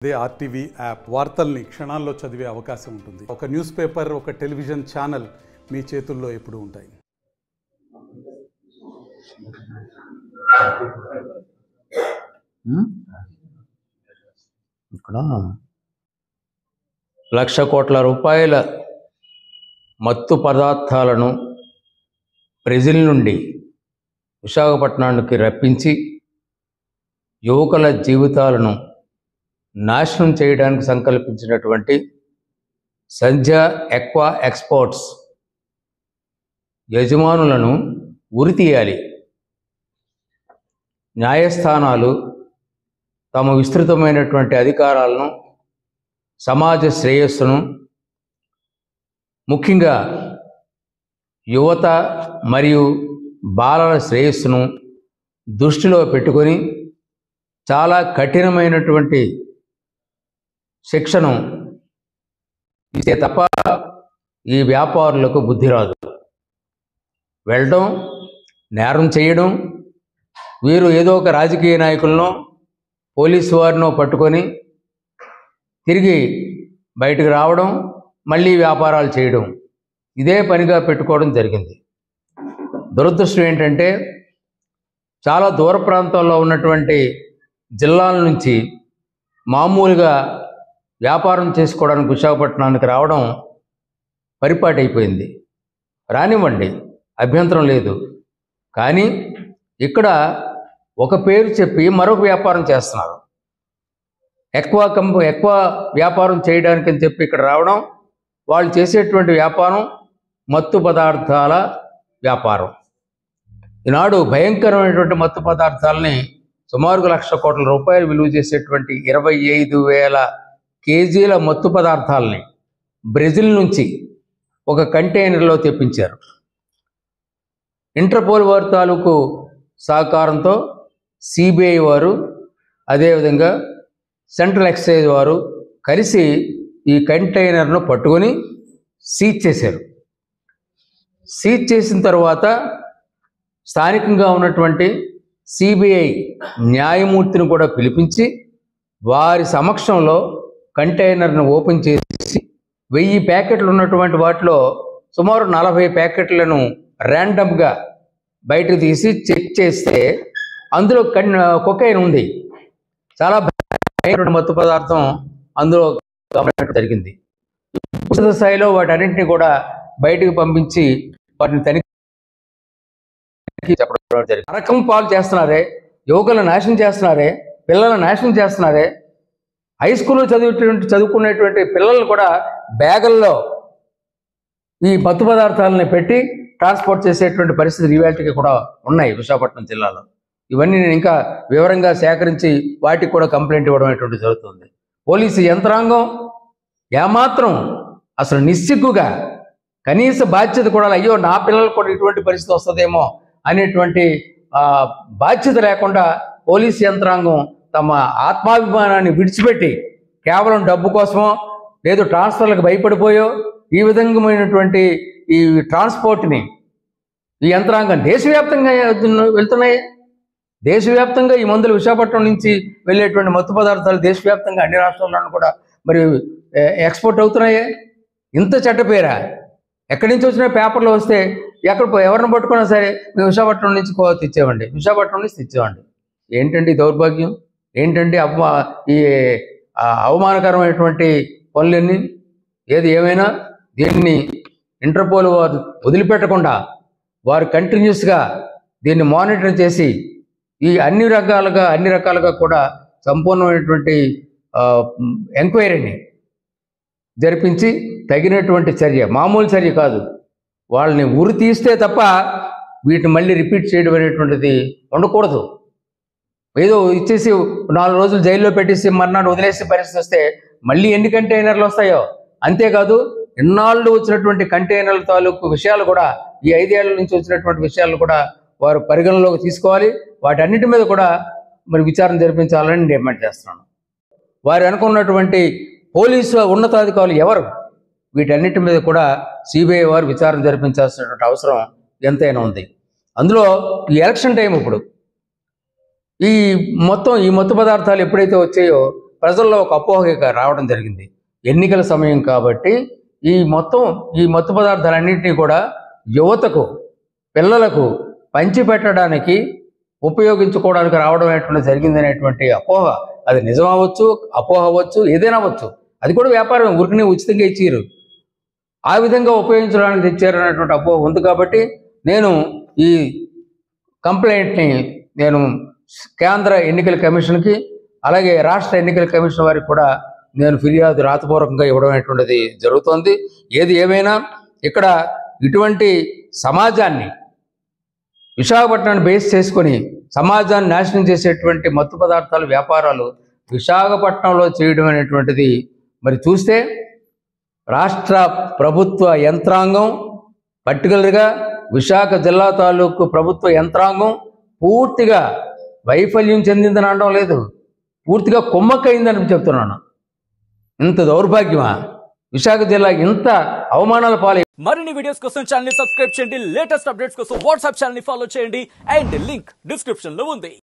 అదే RTV app వార్తల్ని క్షణాల్లో చదివే అవకాశం ఉంటుంది. ఒక న్యూస్ పేపర్, ఒక టెలివిజన్ ఛానల్ మీ చేతుల్లో ఎప్పుడూ ఉంటాయి. ఇక్కడ 1,00,000 కోట్ల రూపాయల మత్తు పదార్థాలను బ్రెజిల్ నుండి విశాఖపట్నానికి రప్పించి యువకుల జీవితాలను నాశనం చేయడానికి సంకల్పించినటువంటి సంధ్యా ఎక్వా ఎక్స్పోర్ట్స్ యజమానులను ఉరితీయాలి. న్యాయస్థానాలు తమ విస్తృతమైనటువంటి అధికారాలను, సమాజ శ్రేయస్సును, ముఖ్యంగా యువత మరియు బాలల శ్రేయస్సును దృష్టిలో పెట్టుకొని చాలా కఠినమైనటువంటి శిక్షను ఇస్తే తప్ప ఈ వ్యాపారులకు బుద్ధి రాదు. వెళ్ళడం, నేరం చేయడం, వీరు ఏదో ఒక రాజకీయ నాయకులను, పోలీసు వారినో పట్టుకొని తిరిగి బయటకు రావడం, మళ్ళీ వ్యాపారాలు చేయడం, ఇదే పనిగా పెట్టుకోవడం జరిగింది. దురదృష్టం ఏంటంటే చాలా దూర ప్రాంతాల్లో ఉన్నటువంటి జిల్లాల నుంచి మామూలుగా వ్యాపారం చేసుకోవడానికి విశాఖపట్నానికి రావడం పరిపాటి అయిపోయింది. రానివ్వండి, అభ్యంతరం లేదు. కానీ ఇక్కడ ఒక పేరు చెప్పి మరొక వ్యాపారం చేస్తున్నారు. ఎక్కువ వ్యాపారం చేయడానికి అని చెప్పి ఇక్కడ రావడం, వాళ్ళు చేసేటువంటి వ్యాపారం మత్తు పదార్థాల వ్యాపారం. ఈనాడు భయంకరమైనటువంటి మత్తు పదార్థాలని సుమారు 1,00,000 కోట్ల రూపాయలు విలువ చేసేటువంటి 25,000 కేజీల మత్తు పదార్థాలని బ్రెజిల్ నుంచి ఒక కంటైనర్లో తెప్పించారు. ఇంటర్పోల్ వారి తాలూకు సహకారంతో సిబిఐ వారు, అదేవిధంగా సెంట్రల్ ఎక్సైజ్ వారు కలిసి ఈ కంటైనర్ను పట్టుకొని సీజ్ చేశారు. సీజ్ చేసిన తర్వాత స్థానికంగా ఉన్నటువంటి సిబిఐ న్యాయమూర్తిని కూడా పిలిపించి వారి సమక్షంలో కంటైనర్ను ఓపెన్ చేసి 1000 ప్యాకెట్లు ఉన్నటువంటి వాటిలో సుమారు 40 ప్యాకెట్లను ర్యాండమ్గా బయటకు తీసి చెక్ చేస్తే అందులో కొకైన్ ఉంది. చాలా భయంకరమైన మత్తు పదార్థం అందులో గమనించడం జరిగింది. ఉచిత స్థాయిలో వాటన్నింటినీ కూడా బయటకు పంపించి వాటిని తనిఖీ చెప్పడం జరిగింది. నరకం పాలు చేస్తున్నారే, యువకులను నాశనం చేస్తున్నారే, పిల్లలను నాశనం చేస్తున్నారే. హై స్కూల్లో చదువుకునేటువంటి పిల్లలను కూడా బ్యాగుల్లో ఈ మత్తు పదార్థాలని పెట్టి ట్రాన్స్పోర్ట్ చేసేటువంటి పరిస్థితులు ఈవేళకి కూడా ఉన్నాయి విశాఖపట్నం జిల్లాలో. ఇవన్నీ నేను ఇంకా వివరంగా సేకరించి వాటికి కూడా కంప్లైంట్ ఇవ్వడం అనేటువంటి జరుగుతుంది. పోలీసు యంత్రాంగం ఏమాత్రం అసలు నిస్సిగ్గుగా కనీస బాధ్యత కూడా, అయ్యో నా పిల్లలకు కూడా ఇటువంటి పరిస్థితి వస్తుందేమో అనేటువంటి బాధ్యత లేకుండా పోలీసు యంత్రాంగం తమ ఆత్మాభిమానాన్ని విడిచిపెట్టి కేవలం డబ్బు కోసమో లేదు ట్రాన్స్ఫర్లకు భయపడిపోయో ఈ విధమైనటువంటి ఈ ట్రాన్స్పోర్ట్ని ఈ యంత్రాంగం దేశవ్యాప్తంగా వెళ్తున్నాయి. దేశవ్యాప్తంగా ఈ మందులు విశాఖపట్నం నుంచి వెళ్ళేటువంటి మత్తు పదార్థాలు దేశవ్యాప్తంగా అన్ని రాష్ట్రాలను కూడా మరి ఎక్స్పోర్ట్ అవుతున్నాయే. ఇంత చెడ్డపేరా? ఎక్కడి నుంచి వచ్చిన పేపర్లో వస్తే ఎవరిని పట్టుకున్నా సరే మేము విశాఖపట్నం నుంచి తెచ్చేవండి, విశాఖపట్నం నుంచి తెచ్చేవండి. ఏంటండి దౌర్భాగ్యం? ఏంటంటే ఈ అవమానకరమైనటువంటి పనులన్నీ? ఏది ఏమైనా దీన్ని ఇంటర్పోల్ వారు వదిలిపెట్టకుండా వారు కంటిన్యూస్గా దీన్ని మానిటర్ చేసి ఈ అన్ని రకాలుగా కూడా సంపూర్ణమైనటువంటి ఎంక్వైరీని జరిపించి తగినటువంటి చర్య, మామూలు చర్య కాదు, వాళ్ళని ఉరి తీస్తే తప్ప వీటిని మళ్ళీ రిపీట్ చేయడం అనేటువంటిది ఉండకూడదు. ఏదో ఇచ్చేసి 4 రోజులు జైల్లో పెట్టేసి మర్నాడు వదిలేసే పరిస్థితి వస్తే మళ్ళీ ఎన్ని కంటైనర్లు వస్తాయో. అంతేకాదు ఇన్నాళ్ళు వచ్చినటువంటి కంటైనర్ల తాలూకు విషయాలు కూడా, ఈ 5 ఏళ్ల నుంచి వచ్చినటువంటి విషయాలు కూడా వారు పరిగణలోకి తీసుకోవాలి. వాటన్నిటి మీద కూడా మరి విచారణ జరిపించాలని డిమాండ్ చేస్తున్నాను. వారు అనుకున్నటువంటి పోలీసు ఉన్నతాధికారులు ఎవరు? వీటన్నిటి మీద కూడా సిబిఐ వారు విచారణ జరిపించాల్సినటువంటి అవసరం ఎంతైనా ఉంది. అందులో ఈ ఎలక్షన్ టైం ఇప్పుడు ఈ మత్తు పదార్థాలు ఎప్పుడైతే వచ్చాయో ప్రజల్లో ఒక అపోహ రావడం జరిగింది. ఎన్నికల సమయం కాబట్టి ఈ మత్తు పదార్థాలన్నింటినీ కూడా యువతకు, పిల్లలకు పంచిపెట్టడానికి, ఉపయోగించుకోవడానికి రావడం అనేటువంటి జరిగిందనేటువంటి అపోహ, అది నిజం అవ్వచ్చు, అపోహ అవ్వచ్చు, ఏదైనా అవ్వచ్చు. అది కూడా వ్యాపారం, ఊరికనే ఉచితంగా ఇచ్చారు, ఆ విధంగా ఉపయోగించడానికి తెచ్చారు అనేటువంటి అపోహ ఉంది. కాబట్టి నేను ఈ కంప్లైంట్ని కేంద్ర ఎన్నికల కమిషన్కి, అలాగే రాష్ట్ర ఎన్నికల కమిషన్ వారికి కూడా నేను ఫిర్యాదు రాతపూర్వకంగా ఇవ్వడం అనేటువంటిది జరుగుతోంది. ఏది ఏమైనా ఇక్కడ ఇటువంటి సమాజాన్ని, విశాఖపట్నాన్ని బేస్ చేసుకొని సమాజాన్ని నాశనం చేసేటువంటి మత్తు పదార్థాల వ్యాపారాలు విశాఖపట్నంలో చేయడం అనేటువంటిది మరి చూస్తే రాష్ట్ర ప్రభుత్వ యంత్రాంగం, పర్టికులర్గా విశాఖ జిల్లా తాలూకు ప్రభుత్వ యంత్రాంగం పూర్తిగా వైఫల్యం చెందిందని అనడం లేదు, పూర్తిగా కుమ్మక్కయిందని చెప్తున్నాను. ఇంత దౌర్భాగ్యమా? విశాఖ జిల్లా ఇంత అవమానాల పాలై. మరిన్ని వీడియోస్ కోసం ఛానల్ ని సబ్స్క్రైబ్ చేయండి, లేటెస్ట్ అప్డేట్స్ కోసం వాట్సాప్ ఛానల్ ని ఫాలో చేయండి, అండ్ లింక్ డిస్క్రిప్షన్ లో ఉంది.